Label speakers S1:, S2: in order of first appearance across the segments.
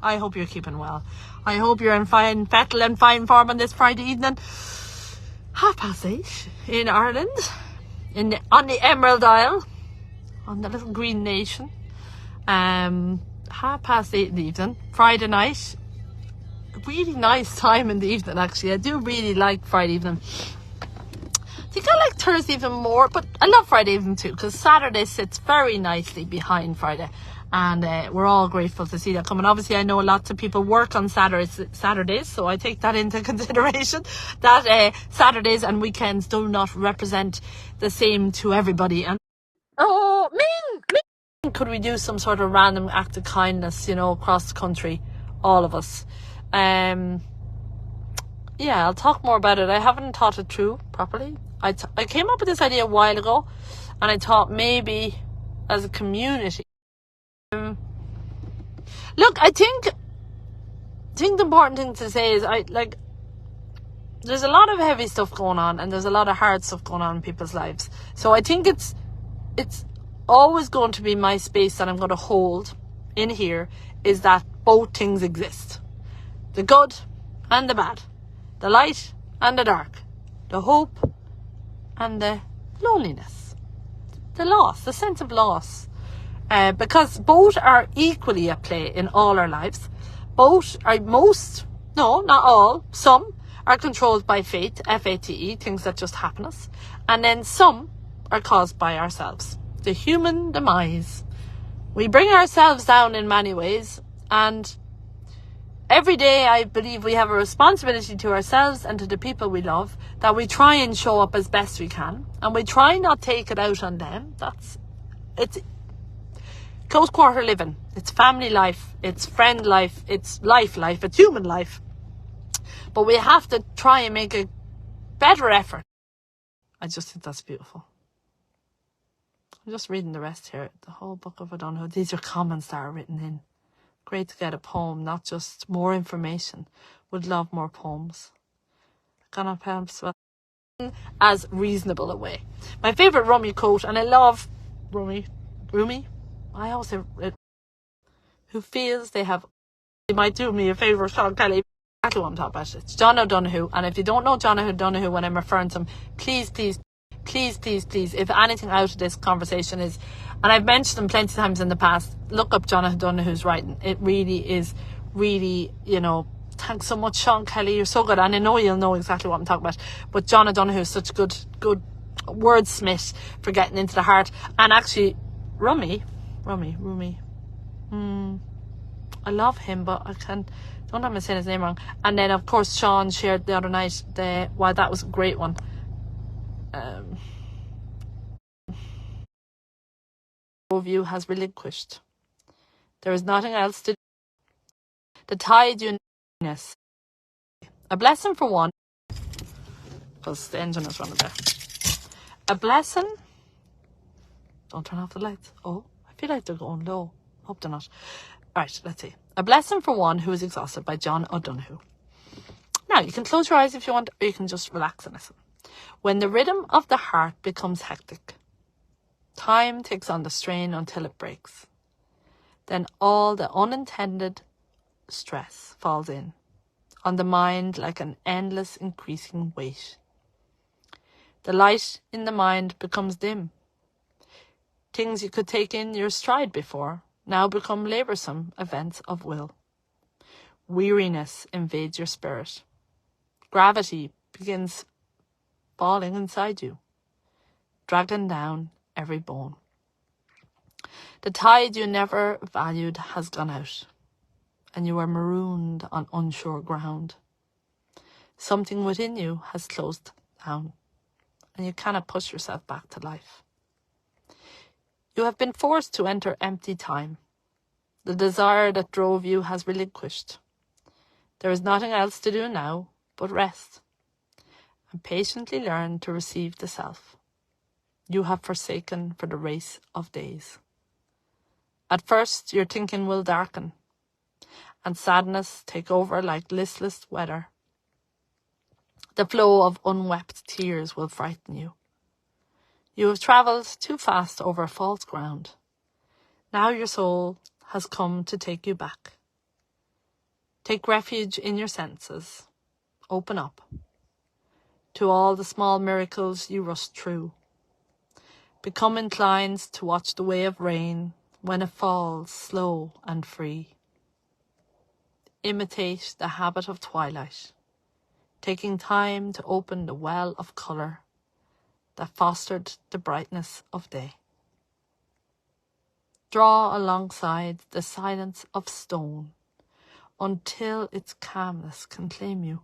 S1: I hope you're keeping well. I hope you're in fine fettle and fine form on this Friday evening. 8:30 in Ireland, on the Emerald Isle, on the little green nation. 8:30 in the evening, Friday night. Really nice time in the evening, actually. I do really like Friday evening. I think I like Thursday even more, but I love Friday evening too, because Saturday sits very nicely behind Friday. And we're all grateful to see that coming. Obviously, I know lots of people work on Saturdays, so I take that into consideration, that Saturdays and weekends do not represent the same to everybody. And could we do some sort of random act of kindness, across the country, all of us? Yeah, I'll talk more about it. I haven't thought it through properly. I came up with this idea a while ago, and I thought maybe as a community. Look, I think the important thing to say is there's a lot of heavy stuff going on, and there's a lot of hard stuff going on in people's lives. So I think it's always going to be my space that I'm going to hold in here, is that both things exist. The good and the bad. The light and the dark. The hope and the loneliness. The loss, the sense of loss. Because both are equally at play in all our lives. Both are not all, some are controlled by fate, F-A-T-E, things that just happen us. And then some are caused by ourselves. The human demise. We bring ourselves down in many ways, and every day I believe we have a responsibility to ourselves and to the people we love, that we try and show up as best we can, and we try not take it out on them. It's close quarter living, it's family life, it's friend life, it's life, it's human life. But we have to try and make a better effort. I just think that's beautiful. I'm just reading the rest here, the whole book of O'Donoghue. These are comments that are written in. Great to get a poem, not just more information. Would love more poems. Cannot perhaps as reasonable a way. My favourite Rumi quote, and I love Rumi. I always say who feels they have. They might do me a favour, Sean Kelly. Exactly what I'm talking about. It's John O'Donoghue, and if you don't know John O'Donoghue when I'm referring to him, please, if anything out of this conversation is, and I've mentioned him plenty of times in the past, look up John O'Donoghue's writing. It really is, thanks so much, Sean Kelly, you're so good, and I know you'll know exactly what I'm talking about. But John O'Donoghue is such a good wordsmith for getting into the heart. And actually, Rumi. I love him, but I don't have to say his name wrong. And then, of course, Sean shared the other night that was a great one. View has relinquished. There is nothing else to do. The tide uniqueness. A blessing for one, because the engine is running there. A blessing. Don't turn off the lights. Oh, I feel like they're going low. Hope they're not. Right, let's see. A blessing for one who is exhausted, by John O'Donoghue. Now, you can close your eyes if you want, or you can just relax and listen. When the rhythm of the heart becomes hectic, time takes on the strain until it breaks. Then all the unintended stress falls in on the mind like an endless increasing weight. The light in the mind becomes dim. Things you could take in your stride before now become laboursome events of will. Weariness invades your spirit. Gravity begins falling inside you, dragging down every bone. The tide you never valued has gone out, and you are marooned on unsure ground. Something within you has closed down, and you cannot push yourself back to life. You have been forced to enter empty time. The desire that drove you has relinquished. There is nothing else to do now but rest and patiently learn to receive the self you have forsaken for the race of days. At first, your thinking will darken and sadness take over like listless weather. The flow of unwept tears will frighten you. You have travelled too fast over false ground. Now your soul has come to take you back. Take refuge in your senses. Open up to all the small miracles you rush through. Become inclined to watch the way of rain when it falls slow and free. Imitate the habit of twilight, taking time to open the well of colour that fostered the brightness of day. Draw alongside the silence of stone until its calmness can claim you.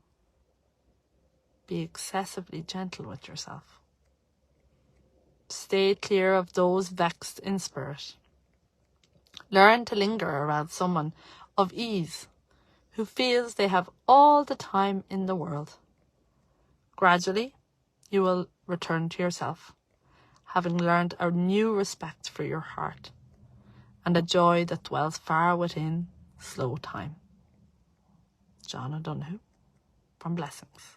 S1: Be excessively gentle with yourself. Stay clear of those vexed in spirit. Learn to linger around someone of ease who feels they have all the time in the world. Gradually, you will return to yourself, having learned a new respect for your heart and a joy that dwells far within slow time. John O'Donoghue from Blessings.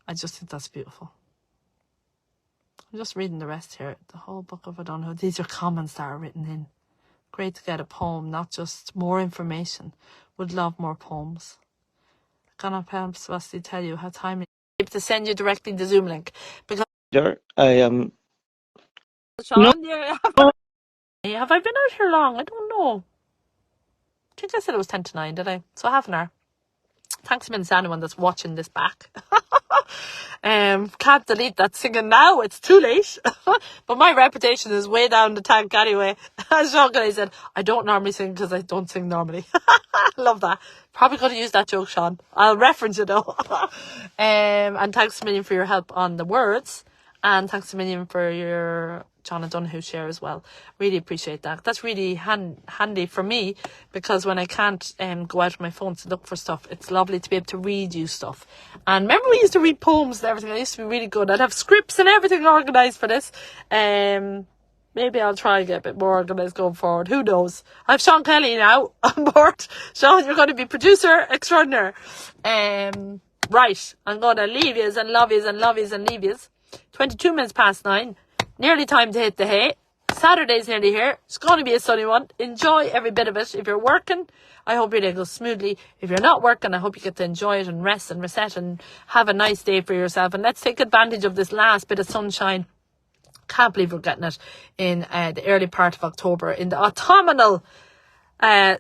S1: I just think that's beautiful. I'm just reading the rest here. The whole book of O'Donoghue. These are comments that are written in. Great to get a poem, not just more information. Would love more poems. I cannot possibly tell you how timely to send you directly the Zoom link. Because
S2: I am.
S1: Sean, have I been out here long? I don't know. I think I said it was 10 to 9, did I? So half an hour. Thanks a million to anyone that's watching this back. Can't delete that singing now, it's too late. But my reputation is way down the tank anyway. As Sean Kelly said, I don't normally sing because I don't sing normally. Love that. Probably going to use that joke, Sean. I'll reference it though. And thanks a million for your help on the words. And thanks a million for your John O'Donoghue share as well. Really appreciate that. That's really handy for me, because when I can't go out on my phone to look for stuff, it's lovely to be able to read you stuff. And remember, we used to read poems and everything. I used to be really good. I'd have scripts and everything organised for this. Maybe I'll try and get a bit more organised going forward. Who knows? I have Sean Kelly now on board. Sean, you're going to be producer extraordinaire. Right, I'm going to leave yous and love yous and love yous and leave yous. 22 minutes past 9. Nearly time to hit the hay. Saturday's nearly here. It's going to be a sunny one. Enjoy every bit of it. If you're working, I hope your day goes smoothly. If you're not working, I hope you get to enjoy it and rest and reset and have a nice day for yourself. And let's take advantage of this last bit of sunshine. Can't believe we're getting it in the early part of October. In the autumnal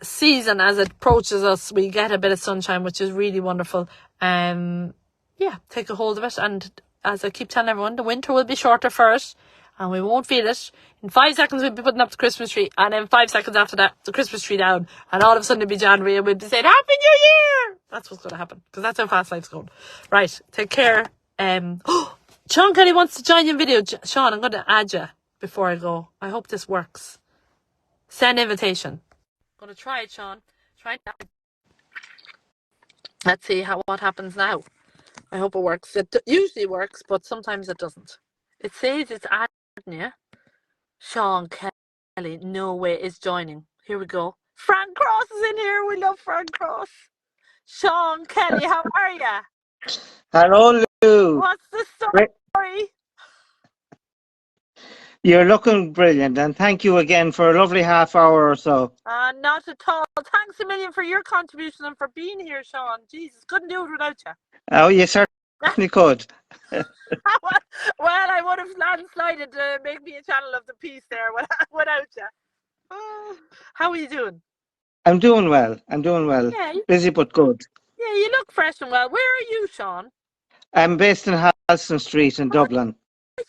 S1: season, as it approaches us, we get a bit of sunshine, which is really wonderful. Take a hold of it. And as I keep telling everyone, the winter will be shorter for it. And we won't feel it. In 5 seconds, we'll be putting up the Christmas tree. And then 5 seconds after that, the Christmas tree down. And all of a sudden, it'll be January. And we'll be saying, Happy New Year! That's what's going to happen. Because that's how fast life's going. Right. Take care. Sean Kelly wants to join you in video. Sean, I'm going to add you before I go. I hope this works. Send invitation. I'm going to try it, Sean. Try it now. Let's see what happens now. I hope it works. It usually works, but sometimes it doesn't. It says it's adding you. Sean Kelly, no way, is joining. Here we go. Frank Cross is in here. We love Frank Cross. Sean Kelly, how are you?
S2: Hello, Lou.
S1: What's the story?
S2: You're looking brilliant, and thank you again for a lovely half hour or so.
S1: Not at all. Thanks a million for your contribution and for being here, Sean. Jesus, couldn't do it without you.
S2: Oh, you certainly could.
S1: Well, I would have landslided to make me a channel of the peace there without you. How are you doing?
S2: I'm doing well.
S1: Yeah,
S2: Busy but good.
S1: Yeah, you look fresh and well. Where are you, Sean?
S2: I'm based in Halston Street in Dublin.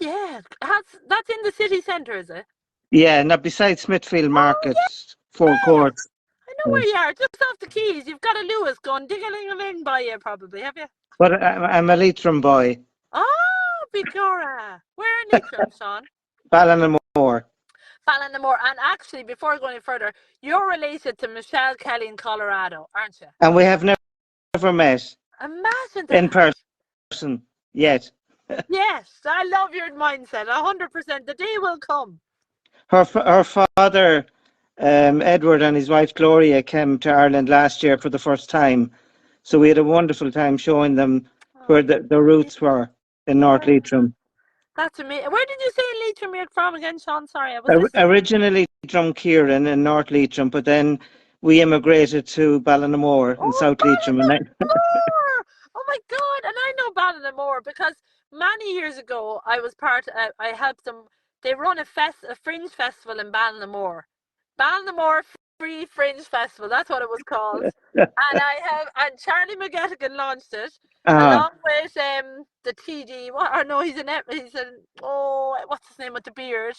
S1: Yeah, that's in the city centre, is it?
S2: Yeah, now beside Smithfield Market, Four Courts.
S1: I know where you are, just off the quays. You've got a Lewis going ding-a-ling-a-ling by you, probably, have you?
S2: But I'm a Leitrim boy.
S1: Oh, Bigora. Where in Leitrim, Sean?
S2: Ballinamore.
S1: Ballinamore. And actually, before I go any further, you're related to Michelle Kelly in Colorado, aren't you?
S2: And we have never met.
S1: Imagine that.
S2: In person yet.
S1: Yes, I love your mindset. 100%. The day will come.
S2: Her father, Edward, and his wife Gloria came to Ireland last year for the first time. So we had a wonderful time showing them where the roots were in North Leitrim.
S1: That's amazing. Where did you say Leitrim you're from again, Sean? Sorry, I was listening.
S2: Originally Drumkieran in North Leitrim, but then we immigrated to Ballinamore in
S1: Oh,
S2: South Leitrim. And
S1: Ballinamore! Oh my God! And I know Ballinamore because many years ago I was I helped them. They run a fringe festival in Ballinamore. Ballinamore Free Fringe Festival. That's what it was called. And Charlie McGettigan launched it
S2: ah,
S1: along with the TD. What? Or no, what's his name with the beard?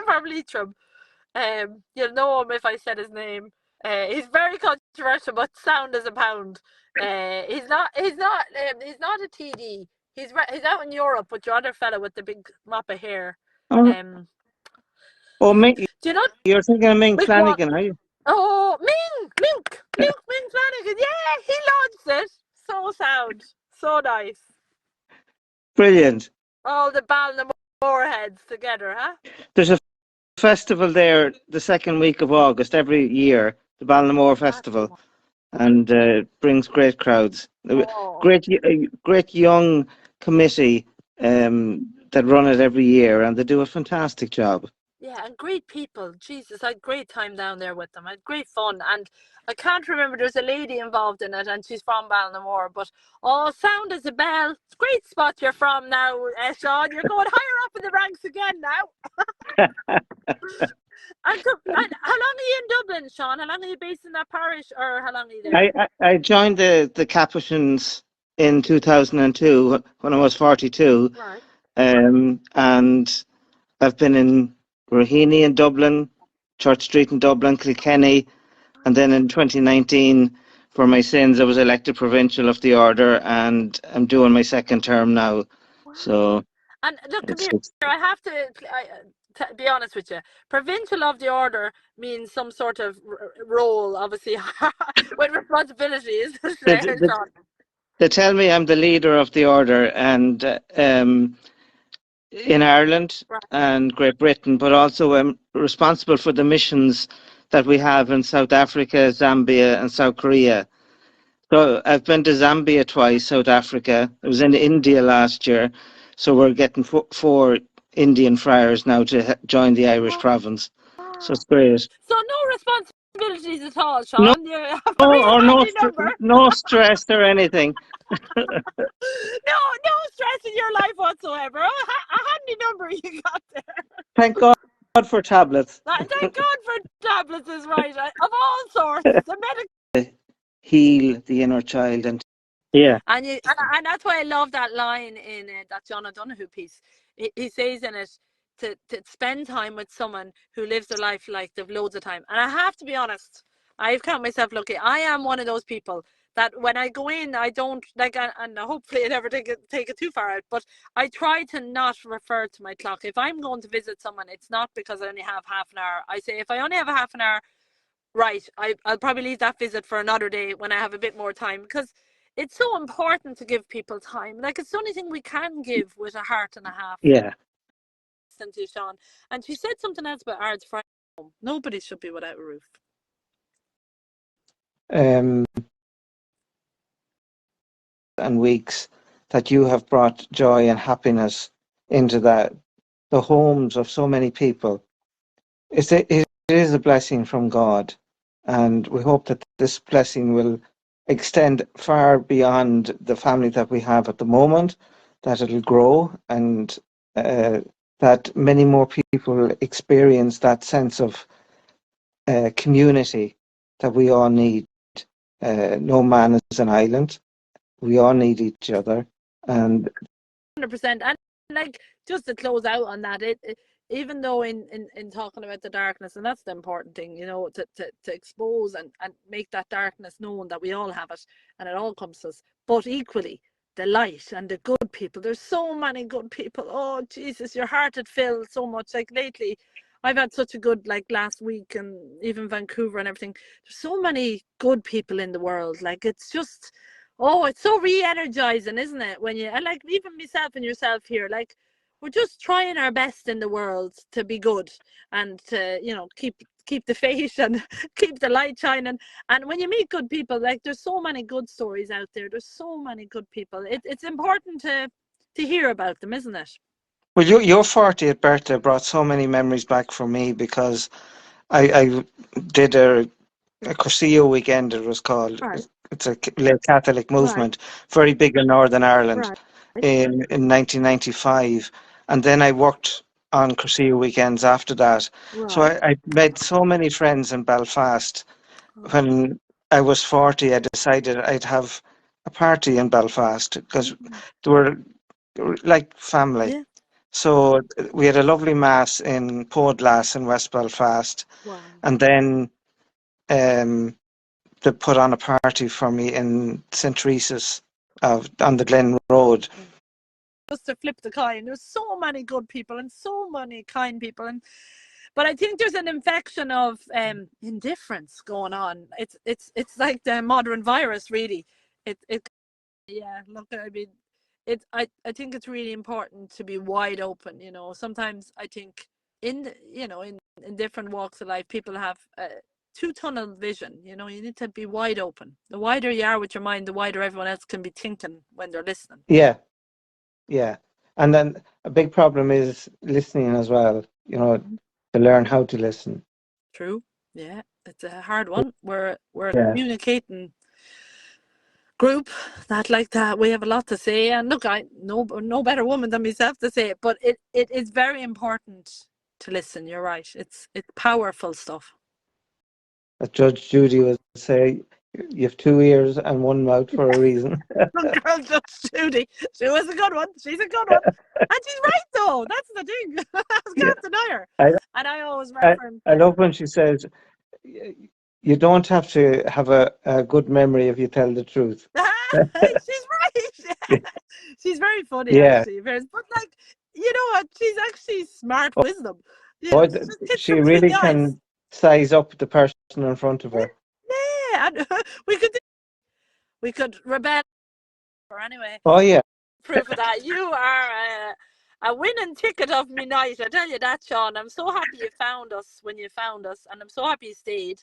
S1: From Leitrim. You'll know him if I said his name. He's very controversial, but sound as a pound. He's not. He's not. He's not a TD. He's out in Europe with your other fella with the big mop of hair.
S2: oh,
S1: Um,
S2: oh, Mink,
S1: do you know
S2: you're thinking of Mink
S1: which one?
S2: Flanagan, are you?
S1: Oh, Luke Mink Flanagan. Yeah, he launched it. So sound, so nice.
S2: Brilliant.
S1: All the Ballinamore heads together, huh?
S2: There's a festival there the second week of August every year, the Ballinamore Festival, and brings great crowds.
S1: Oh.
S2: Great young committee that run it every year, and they do a fantastic job.
S1: Yeah, and great people. Jesus, I had great time down there with them. I had great fun. And I can't remember, there's a lady involved in it and she's from Ballinamore. But sound as a bell. It's a great spot you're from now, Sean. You're going higher up in the ranks again now. And how long are you in Dublin, Sean? How long are you based in that parish, or how long are you there?
S2: I joined the Capuchins in 2002 when I was 42,
S1: Right.
S2: and I've been in Raheny in Dublin, Church Street in Dublin, Kilkenny, and then in 2019, for my sins, I was elected provincial of the order, and I'm doing my second term now.
S1: Wow.
S2: So
S1: And look, come
S2: it's,
S1: here.
S2: it's
S1: I have to be honest with you. Provincial of the order means some sort of role, obviously, with responsibilities.
S2: they, they, they tell me I'm the leader of the order, and in Ireland
S1: Right.
S2: and Great Britain, but also responsible for the missions that we have in South Africa, Zambia, and South Korea. So I've been to Zambia twice, South Africa. I was in India last year. So we're getting four Indian friars now to join the Irish province. So it's great.
S1: So no responsibilities at all,
S2: No,
S1: Sean. You have a real
S2: or
S1: handy number.
S2: no stress or anything.
S1: No stress in your life whatsoever. A handy number you got there.
S2: Thank God for tablets.
S1: Thank God for tablets is right. Of all sorts. The medical.
S2: Heal the inner child and yeah.
S1: And that's why I love that line in that John O'Donoghue piece. He says in it to spend time with someone who lives their life like they've loads of time. And I have to be honest, I've count myself lucky. I am one of those people that when I go in, I don't like, and hopefully I never take it too far out. But I try to not refer to my clock. If I'm going to visit someone, it's not because I only have half an hour. I say if I only have a half an hour, right, I'll probably leave that visit for another day when I have a bit more time, because it's so important to give people time. Like, it's the only thing we can give with a heart and a half.
S2: Yeah.
S1: Listen to Sean. And she said something else about Ard's Friday home. Nobody should be without a roof.
S2: And weeks that you have brought joy and happiness into the homes of so many people. It is a blessing from God, and we hope that this blessing will extend far beyond the family that we have at the moment, that it'll grow, and that many more people experience that sense of community that we all need. No man is an island. We all need each other, and
S1: 100%. And like, just to close out on that, even though in talking about the darkness, and that's the important thing, to expose and make that darkness known that we all have it and it all comes to us, but equally the light and the good people. There's so many good people. Oh Jesus, your heart had filled so much. Like lately I've had such a good, like last week, and even Vancouver and everything. There's so many good people in the world. Like, it's just, oh, it's so re-energizing, isn't it? When and like even myself and yourself here, like, we're just trying our best in the world to be good and to, keep the faith and keep the light shining. And when you meet good people, like, there's so many good stories out there. There's so many good people. It's important to hear about them, isn't it?
S2: Well, your 40th birthday brought so many memories back for me because I did a Cursillo weekend, it was called.
S1: Right,
S2: It's a late Catholic
S1: right,
S2: movement, very big in Northern Ireland
S1: right,
S2: in 1995. And then I worked on Cursillo weekends after that. So
S1: right.
S2: I made so many friends in Belfast.
S1: Oh,
S2: When I was 40, I decided I'd have a party in Belfast because
S1: mhm.
S2: they were like family.
S1: Yeah.
S2: So we had a lovely mass in Podlas in West Belfast,
S1: Wow.
S2: and then um, they put on a party for me in St. Teresa's on the Glen Road.
S1: Just to flip the coin, there's so many good people and so many kind people, and but I think there's an infection of indifference going on. It's like the modern virus, really. It Yeah. Look, I mean, I think it's really important to be wide open. You know, sometimes I think in different walks of life, people have too tunnel vision. You know, you need to be wide open. The wider you are with your mind, the wider everyone else can be thinking when they're listening.
S2: Yeah, yeah. And then a big problem is listening as well,
S1: Mhm.
S2: to learn how to listen.
S1: True. Yeah, it's a hard one. We're a
S2: Yeah.
S1: communicating group that like that. We have a lot to say, and look, I no better woman than myself to say it, but it is very important to listen. You're right. It's powerful stuff.
S2: As Judge Judy would say, you have two ears and one mouth for a reason.
S1: Good girl, Judge Judy. She was a good one. She's a good one, and she's right though. That's the thing. I
S2: Yeah.
S1: can't deny her.
S2: I,
S1: And I always
S2: I,
S1: reference.
S2: I love when she says, you don't have to have a good memory if you tell the truth.
S1: She's right. She's very funny,
S2: Yeah.
S1: actually. But like, you know what? She's actually smart wisdom. You know,
S2: Boy,
S1: she just hits
S2: she
S1: them between
S2: really
S1: the eyes.
S2: can size up the person in front of her.
S1: Yeah, and we could rebel. Or anyway,
S2: Oh, yeah.
S1: proof of that. You are a winning ticket of me night. I tell you that, Sean. I'm so happy you found us when you found us, and I'm so happy you stayed.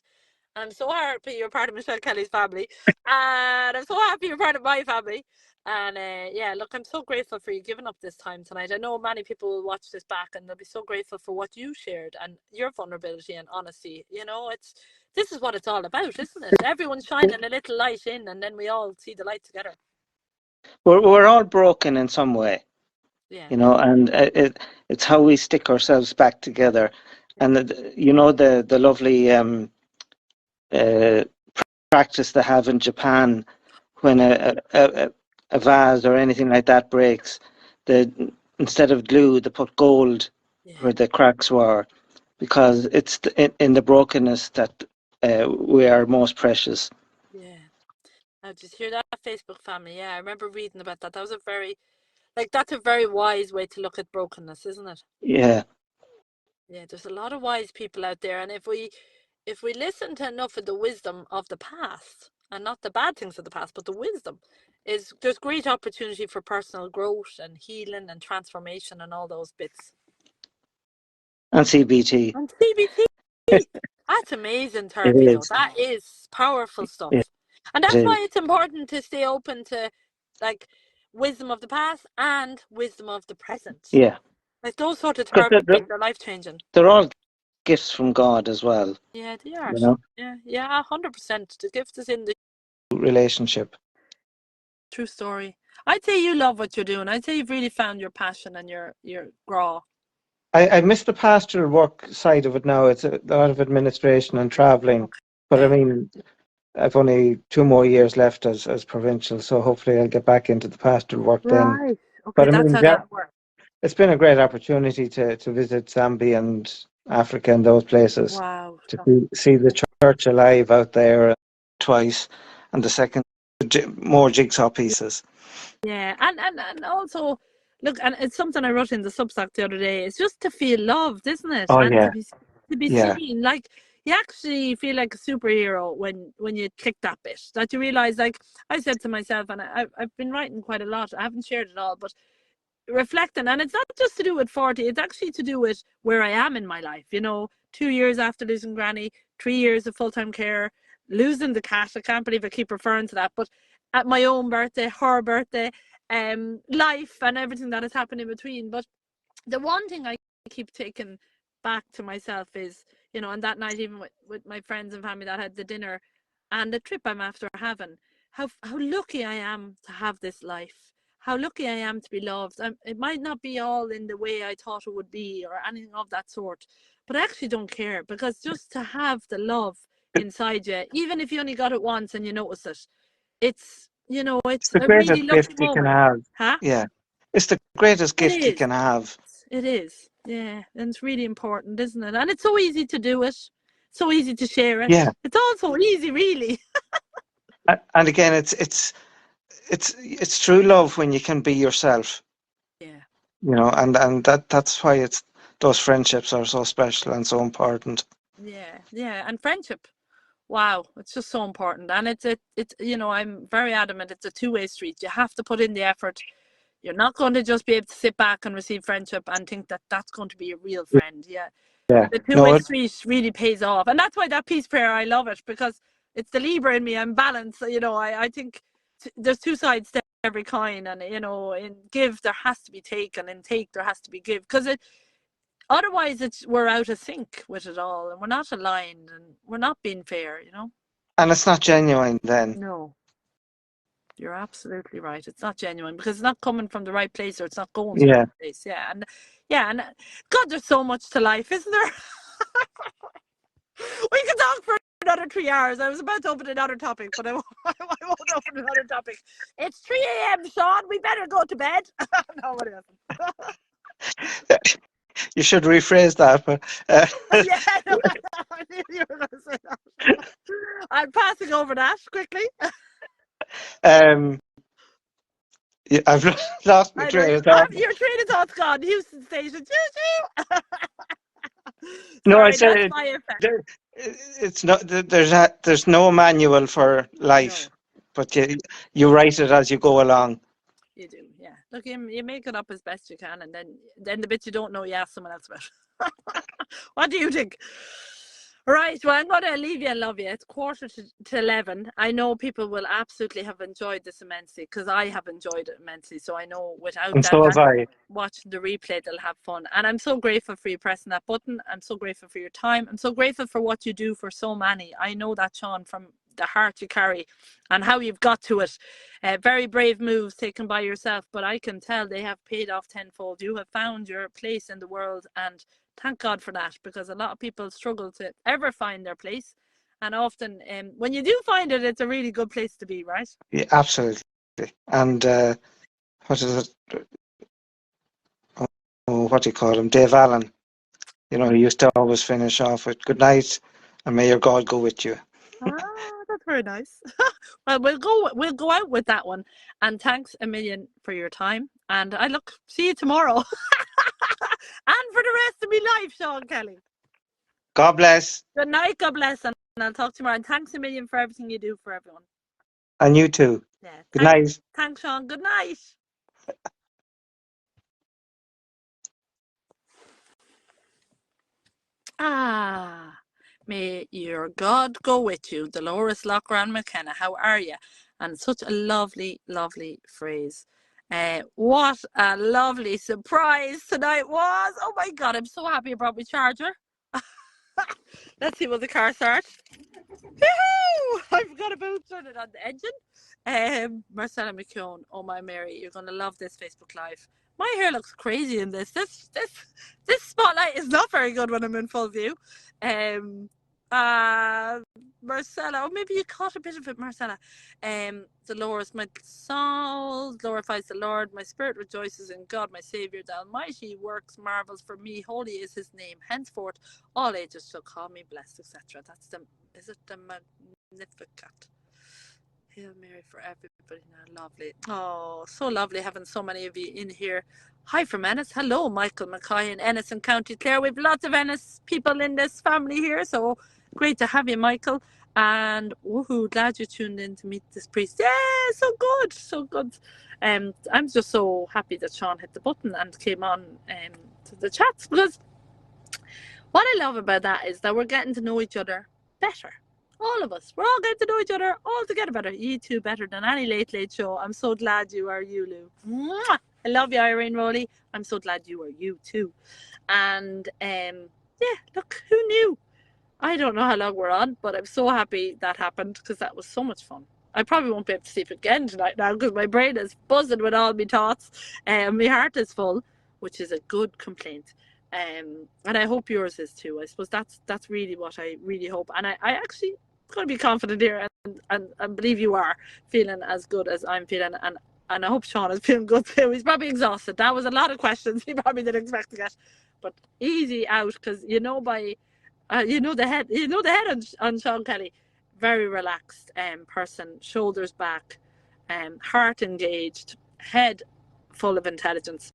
S1: And I'm so happy you're part of Michelle Kelly's family, and I'm so happy you're part of my family. And yeah, look, I'm so grateful for you giving up this time tonight. I know many people will watch this back and they'll be so grateful for what you shared and your vulnerability and honesty. You know, this is what it's all about, isn't it? Everyone shining a little light in, and then we all see the light together.
S2: We're all broken in some way,
S1: Yeah,
S2: and it's how we stick ourselves back together.
S1: yeah,
S2: And the lovely uh, practice they have in Japan when a vase or anything like that breaks, instead of glue, they put gold
S1: yeah,
S2: where the cracks were, because it's in the brokenness that we are most precious.
S1: yeah. I just hear that Facebook family. Yeah, I remember reading about that. That was that's a very wise way to look at brokenness, isn't it?
S2: Yeah.
S1: Yeah, there's a lot of wise people out there, and if we listen to enough of the wisdom of the past, and not the bad things of the past, but the wisdom, is there's great opportunity for personal growth and healing and transformation and all those bits.
S2: And CBT.
S1: And CBT, that's amazing
S2: It
S1: therapy though.
S2: is.
S1: That is powerful
S2: It,
S1: stuff. And
S2: it
S1: that's why
S2: is.
S1: it's important to stay open to like wisdom of the past and wisdom of the present.
S2: Yeah.
S1: Like those sort of
S2: Because
S1: therapies are life changing.
S2: they're all gifts from God as well,
S1: Yeah, they are.
S2: you know,
S1: Yeah, 100%. The gift is in the
S2: relationship.
S1: true story. I'd say you love what you're doing. I'd say you've really found your passion and your graw.
S2: I miss the pastoral work side of it now. It's a lot of administration and traveling. But I
S1: Okay.
S2: mean, I've only 2 more years left as provincial, so hopefully I'll get back into the pastoral work then.
S1: Right. Okay,
S2: But I
S1: that's
S2: mean,
S1: how that works.
S2: it's been a great opportunity to visit Zambia and Africa and those places,
S1: Wow.
S2: to see the church alive out there twice, and the second, more jigsaw pieces.
S1: Yeah, and also, look, and it's something I wrote in the Substack the other day. It's just to feel loved, isn't it?
S2: Oh
S1: And
S2: yeah,
S1: to be
S2: yeah,
S1: seen. Like you actually feel like a superhero when you click that bit. That you realize, like I said to myself, and I've been writing quite a lot. I haven't shared it all, but reflecting, and it's not just to do with 40. It's actually to do with where I am in my life. 2 years after losing Granny, 3 years of full time care, losing the cat. I can't believe I keep referring to that, but at my own birthday, her birthday, life and everything that has happened in between. But the one thing I keep taking back to myself is, you know, and that night, even with my friends and family that had the dinner and the trip I'm after having, how lucky I am to have this life. How lucky I am to be loved. It might not be all in the way I thought it would be or anything of that sort, but I actually don't care, because just to have the love inside you, even if you only got it once and you notice it, it's, you know,
S2: It's
S1: it's
S2: the
S1: a really
S2: greatest
S1: lucky
S2: gift you can
S1: moment.
S2: have.
S1: Huh?
S2: Yeah. It's the greatest
S1: It
S2: gift you
S1: is.
S2: can have.
S1: It is. Yeah. And it's really important, isn't it? And it's so easy to do it. So easy to share it.
S2: Yeah.
S1: It's all so easy, really.
S2: And again, it's true love when you can be yourself,
S1: Yeah.
S2: you know, and that's why it's those friendships are so special and so important.
S1: Yeah. Yeah. And friendship. Wow. It's just so important. And it's, you know, I'm very adamant. It's a two-way street. You have to put in the effort. You're not going to just be able to sit back and receive friendship and think that that's going to be a real friend. Yeah.
S2: Yeah.
S1: The
S2: No,
S1: two-way street really pays off. And that's why that peace prayer, I love it, because it's the Libra in me. I'm balanced. You know, I think there's two sides to every coin. And, you know, in give, there has to be take, and in take, there has to be give. Because otherwise, we're out of sync with it all, and we're not aligned, and we're not being fair, you know?
S2: and it's not genuine then.
S1: No. You're absolutely right. It's not genuine, because it's not coming from the right place, or it's not going to the
S2: Yeah.
S1: right place. Yeah, and God, there's so much to life, isn't there? We could talk for another 3 hours. I was about to open another topic, but I won't open another topic. It's 3 a.m., Sean. We better go to bed. No, what else?
S2: You should rephrase that, but
S1: Yeah, no, I knew you were going to say that. I'm passing over that quickly.
S2: yeah, I've lost my
S1: I know
S2: train of thought.
S1: your train of thought's gone. Houston Station. Choo-choo.
S2: No, I
S1: Sorry,
S2: said
S1: that's my effect.
S2: it's not. There's no manual for life,
S1: No.
S2: but you write it as you go along.
S1: You do, yeah. Look, you make it up as best you can, and then the bits you don't know, you ask someone else about. What do you think? Right, well, I'm going to leave you and love you. It's 11:45. I know people will absolutely have enjoyed this immensely, because I have enjoyed it immensely. So I know without
S2: And
S1: that,
S2: so have I.
S1: watching the replay, they'll have fun. And I'm so grateful for you pressing that button. I'm so grateful for your time. I'm so grateful for what you do for so many. I know that, Sean, from the heart you carry and how you've got to it. Very brave moves taken by yourself, but I can tell they have paid off tenfold. You have found your place in the world, and thank God for that, because a lot of people struggle to ever find their place. And often, when you do find it, it's a really good place to be, right?
S2: Yeah, absolutely. And what is it? Oh, what do you call him? Dave Allen. You know, he used to always finish off with "Good night, and may your God go with you."
S1: That's very nice. Well, we'll go out with that one. And thanks a million for your time. And see you tomorrow. And for the rest of my life, Sean Kelly.
S2: God bless.
S1: Good night, God bless, and I'll talk tomorrow. And thanks a million for everything you do for everyone.
S2: And you too.
S1: Yeah.
S2: Good night.
S1: Thanks, Sean. Good night. May your God go with you. Dolores Lochran McKenna. How are you? And such a lovely, lovely phrase. What a lovely surprise tonight was. Oh my God, I'm so happy I brought my charger. Let's see, will the car start? Woohoo! I forgot about turning on the engine. Marcella McKeown, oh my Mary, you're gonna love this Facebook Live. My hair looks crazy in this. This spotlight is not very good when I'm in full view. Marcella, or maybe you caught a bit of it, Marcella. Dolores, my soul glorifies the Lord, my spirit rejoices in God, my Saviour, the Almighty works marvels for me, holy is his name, henceforth all ages shall call me blessed, etc. Is it the Magnificat? Hail Mary for everybody now, lovely. Oh, so lovely having so many of you in here. Hi from Ennis. Hello, Michael McCoy in Ennis and County Clare. We've lots of Ennis people in this family here, so great to have you, Michael. And woohoo, glad you tuned in to meet this priest. Yeah, so good, so good. I'm just so happy that Sean hit the button and came on to the chats, because what I love about that is that we're getting to know each other better. All of us. We're all getting to know each other all together better. You two better than any late show. I'm so glad you are you, Lou. Mwah! I love you, Irene Rowley. I'm so glad you are you too. And yeah, look, who knew? I don't know how long we're on, but I'm so happy that happened because that was so much fun. I probably won't be able to sleep again tonight now because my brain is buzzing with all my thoughts and my heart is full, which is a good complaint. And I hope yours is too. I suppose that's really what I really hope. And I actually going to be confident here and believe you are feeling as good as I'm feeling. And I hope Sean is feeling good too. He's probably exhausted. That was a lot of questions he probably didn't expect to get. But easy out because you know the head on Sean Kelly, very relaxed person, shoulders back, heart engaged, head full of intelligence,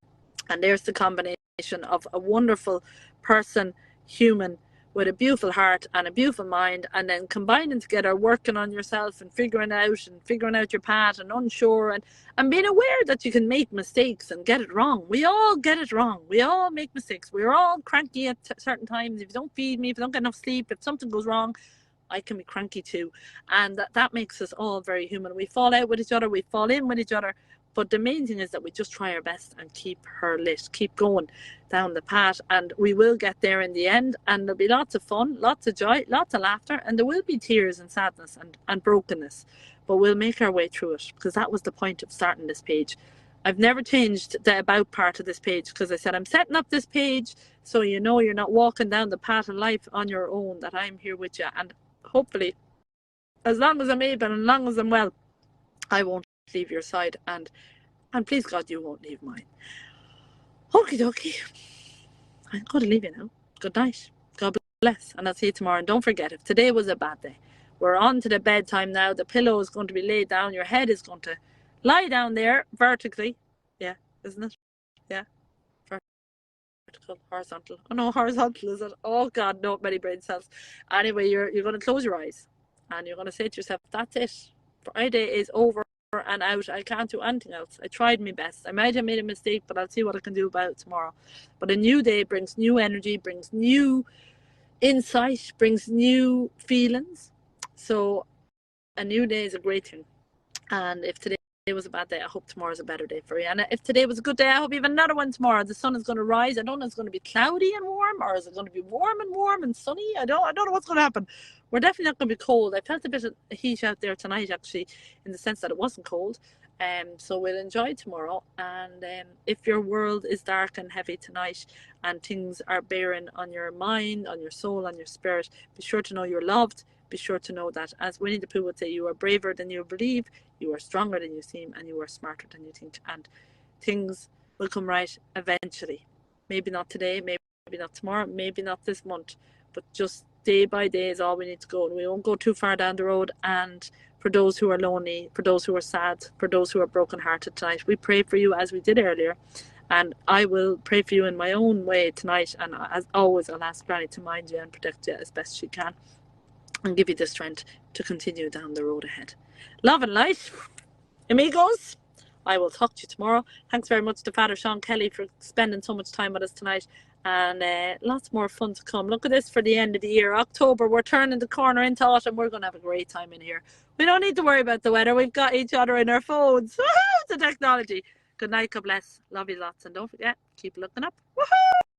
S1: and there's the combination of a wonderful person, human, with a beautiful heart and a beautiful mind, and then combining together, working on yourself and figuring out your path and unsure and being aware that you can make mistakes and get it wrong. We all get it wrong. We all make mistakes. We're all cranky at certain times. If you don't feed me, if you don't get enough sleep, if something goes wrong, I can be cranky too. And that makes us all very human. We fall out with each other. We fall in with each other. But the main thing is that we just try our best and keep her lit, keep going down the path, and we will get there in the end. And there'll be lots of fun, lots of joy, lots of laughter, and there will be tears and sadness and brokenness. But we'll make our way through it because that was the point of starting this page. I've never changed the about part of this page because I said I'm setting up this page so you know you're not walking down the path of life on your own, that I'm here with you. And hopefully, as long as I'm able and as long as I'm well, I won't leave your side, and please God you won't leave mine. Okie dokie, I'm going to leave you now. Good night, God bless, and I'll see you tomorrow. And don't forget, if today was a bad day, we're on to the bedtime now. The pillow is going to be laid down, your head is going to lie down there vertically. Yeah, isn't it? Yeah, vertical, horizontal. Oh no, horizontal is it? Oh God, no, many brain cells. Anyway, you're going to close your eyes and you're going to say to yourself, that's it, Friday is over and out. I can't do anything else. I tried my best. I might have made a mistake, but I'll see what I can do about it tomorrow. But a new day brings new energy, brings new insight, brings new feelings. So a new day is a great thing. And if today was a bad day, I hope tomorrow's a better day for you. And if today was a good day, I hope you have another one tomorrow. The sun is going to rise. I don't know if it's going to be cloudy and warm, or is it going to be warm and sunny? I don't know what's going to happen. We're definitely not going to be cold. I felt a bit of heat out there tonight, actually, in the sense that it wasn't cold. So we'll enjoy tomorrow. And if your world is dark and heavy tonight and things are bearing on your mind, on your soul, on your spirit, be sure to know you're loved. Be sure to know that, as Winnie the Pooh would say, you are braver than you believe, you are stronger than you seem, and you are smarter than you think. And things will come right eventually. Maybe not today, maybe not tomorrow, maybe not this month, but just day by day is all we need to go. And we won't go too far down the road. And for those who are lonely, for those who are sad, for those who are brokenhearted tonight, we pray for you as we did earlier. And I will pray for you in my own way tonight. And as always, I'll ask Granny to mind you and protect you as best she can, and give you the strength to continue down the road ahead. Love and light, amigos. I will talk to you tomorrow. Thanks very much to Father Sean Kelly for spending so much time with us tonight, and lots more fun to come. Look at this for the end of the year, October. We're turning the corner into autumn. We're going to have a great time in here. We don't need to worry about the weather. We've got each other in our phones. Woohoo! The technology. Good night, God bless. Love you lots, and don't forget, keep looking up. Woohoo!